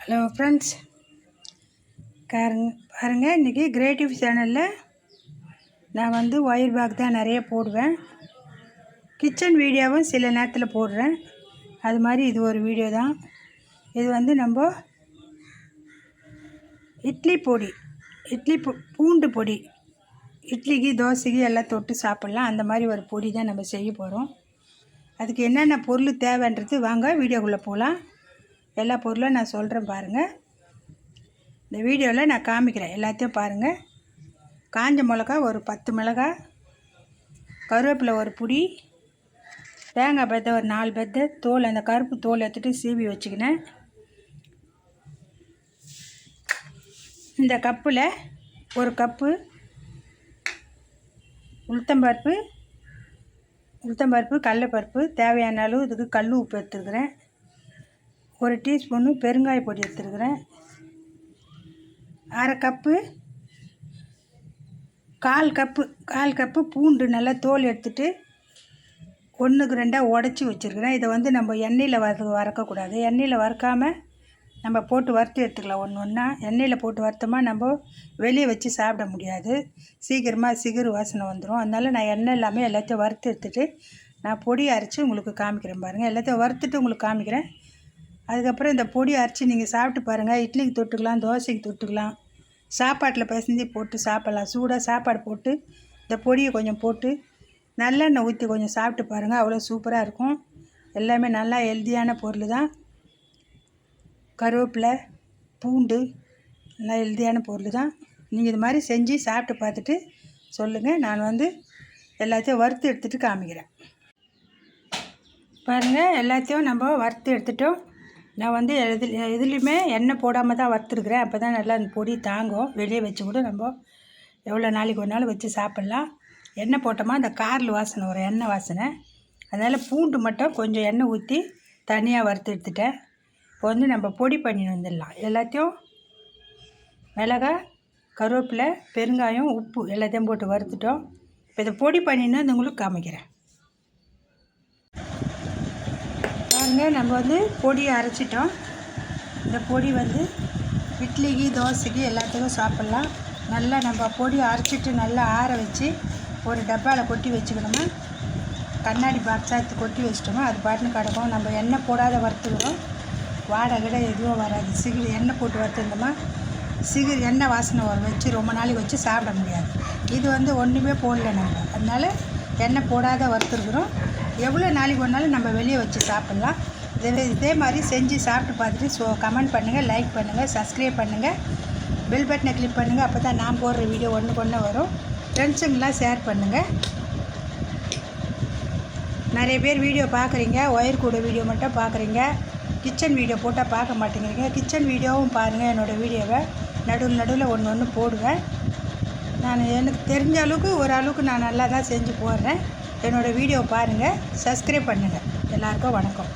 Hello friends, பாருங்கள் இன்றைக்கி creative சேனலில் நான் ஒயர் பேக் தான் நிறைய போடுவேன். கிச்சன் வீடியோவும் சில நேரத்தில் போடுறேன். அது மாதிரி இது ஒரு வீடியோ தான். இது நம்ம இட்லி பொடி, பூண்டு பொடி, இட்லிக்கு தோசைக்கு எல்லாம் தொட்டு சாப்பிட்லாம். அந்த மாதிரி ஒரு பொடி தான் நம்ம செய்ய போகிறோம். அதுக்கு என்னென்ன பொருள் தேவைன்றது வாங்க வீடியோக்குள்ளே போகலாம். எல்லா பொருளும் நான் சொல்கிறேன் பாருங்கள். இந்த வீடியோவில் நான் காமிக்கிறேன், எல்லாத்தையும் பாருங்கள். காஞ்ச மிளகா ஒரு 10 மிளகாய், கருவேப்பிலை ஒரு புடி, தேங்காய் பத்தை ஒரு 4 பத்தை, தோல் அந்த கருப்பு தோல் எடுத்துகிட்டு சீவி வச்சுக்கினேன். இந்த கப்பில் ஒரு கப்பு உளுத்தம்பருப்பு, கடலைப்பருப்பு, தேவையான அளவு இதுக்கு கல் உப்பு எடுத்துருக்குறேன். 1 டீஸ்பூனு பெருங்காய பொடி எடுத்துருக்குறேன். அரை கப்பு, கால் கப்பு பூண்டு நல்லா தோல் எடுத்துகிட்டு 1க்கு 2 உடச்சி வச்சுருக்கிறேன். இதை நம்ம எண்ணெயில் வறுக்கக்கூடாது. எண்ணெயில் வறுக்காமல் நம்ம போட்டு வறுத்து எடுத்துக்கலாம். ஒன்றா எண்ணெயில் போட்டு வறுத்தோமா நம்ம வெளியே வச்சு சாப்பிட முடியாது, சீக்கிரமாக சிகுறு வாசனை வந்துடும். அதனால் நான் எண்ணெய் இல்லாமல் எல்லாத்தையும் வறுத்து எடுத்துகிட்டு நான் பொடி அரைச்சி உங்களுக்கு காமிக்கிறேன் பாருங்கள். எல்லாத்தையும் வறுத்துட்டு உங்களுக்கு காமிக்கிறேன். அதுக்கப்புறம் இந்த பொடி அரைச்சி நீங்கள் சாப்பிட்டு பாருங்கள். இட்லிக்கு தொட்டுக்கலாம், தோசைக்கு தொட்டுக்கலாம், சாப்பாட்டில் பிசைஞ்சு போட்டு சாப்பிட்லாம். சூடாக சாப்பாடு போட்டு இந்த பொடியை கொஞ்சம் போட்டு நல்லெண்ணெய் ஊற்றி கொஞ்சம் சாப்பிட்டு பாருங்கள். அவ்வளோ சூப்பராக இருக்கும். எல்லாமே நல்லா ஹெல்த்தியான பொருள் தான். கருவேப்பிலை, பூண்டு நல்லா ஹெல்த்தியான பொருள் தான். நீங்கள் இது மாதிரி செஞ்சு சாப்பிட்டு பார்த்துட்டு சொல்லுங்கள். நான் எல்லாத்தையும் வறுத்து எடுத்துகிட்டு காமிக்கிறேன் பாருங்கள். எல்லாத்தையும் நம்ம வறுத்து எடுத்துட்டோம். நான் எதுலேயுமே எண்ணெய் போடாமல் தான் வறுத்துருக்குறேன். அப்போ தான் நல்லா அந்த பொடி தாங்கும். வெளியே வச்சு கூட நம்ம எவ்வளோ நாளைக்கு ஒரு நாள் வச்சு சாப்பிட்லாம். எண்ணெய் போட்டோமா அந்த காரில் வாசனை வரும், எண்ணெய் வாசனை. அதனால் பூண்டு மட்டும் கொஞ்சம் எண்ணெய் ஊற்றி தனியாக வறுத்து எடுத்துட்டேன். இப்போ நம்ம பொடி பண்ணி வந்துடலாம். எல்லாத்தையும் மிளகாய், கருவேப்பிலை, பெருங்காயம், உப்பு எல்லாத்தையும் போட்டு வறுத்துட்டோம். இப்போ இதை பொடி பண்ணின்னு உங்களுக்கு காமிக்கிறேன் பாருங்கள். நம்ம பொடியை அரைச்சிட்டோம். இந்த பொடி இட்லிக்கு தோசைக்கு எல்லாத்துக்கும் சாப்பிட்லாம். நல்லா நம்ம பொடியை அரைச்சிட்டு நல்லா ஆற வச்சு ஒரு டப்பாவில் கொட்டி வச்சுக்கணுமா, கண்ணாடி பாக்ஸாக எடுத்து கொட்டி வச்சிட்டோமா அது பாட்டுன்னு கிடக்கும். நம்ம எண்ணெய் போடாத வறுத்துக்கிறோம், வாடை கிட எதுவும் வராது. சிகிரி எண்ணெய் போட்டு வறுத்துருந்தோமா சிகிரி எண்ணெய் வாசனை வச்சு ரொம்ப நாளைக்கு வச்சு சாப்பிட முடியாது. இது ஒன்றுமே போடல நம்ம, அதனால் எண்ணெய் போடாத வறுத்துருக்குறோம். எவ்வளோ நாளைக்கு ஒன்றாலும் நம்ம வெளியே வச்சு சாப்பிட்லாம். இதே மாதிரி செஞ்சு சாப்பிட்டு பார்த்துட்டு கமெண்ட் பண்ணுங்கள், லைக் பண்ணுங்கள், சப்ஸ்கிரைப் பண்ணுங்கள், பெல் பட்டனை கிளிக் பண்ணுங்கள். அப்போ தான் நான் போடுற வீடியோ ஒன்று வரும். ஃப்ரெண்ட்ஸுங்களாம் ஷேர் பண்ணுங்கள். நிறைய பேர் வீடியோ பார்க்குறீங்க, ஒயர் கூட வீடியோ மட்டும் பார்க்குறீங்க, கிச்சன் வீடியோ போட்டால் பார்க்க மாட்டேங்கிறீங்க. கிச்சன் வீடியோவும் பாருங்கள். என்னோடய வீடியோவை நடுவில் ஒன்று போடுவேன். நான் எனக்கு தெரிஞ்ச அளவுக்கு ஓரளவுக்கு நான் நல்லா தான் செஞ்சு போடுறேன். என்னோடய வீடியோ பாருங்கள், சப்ஸ்கிரைப் பண்ணுங்கள். எல்லாருக்கும் வணக்கம்.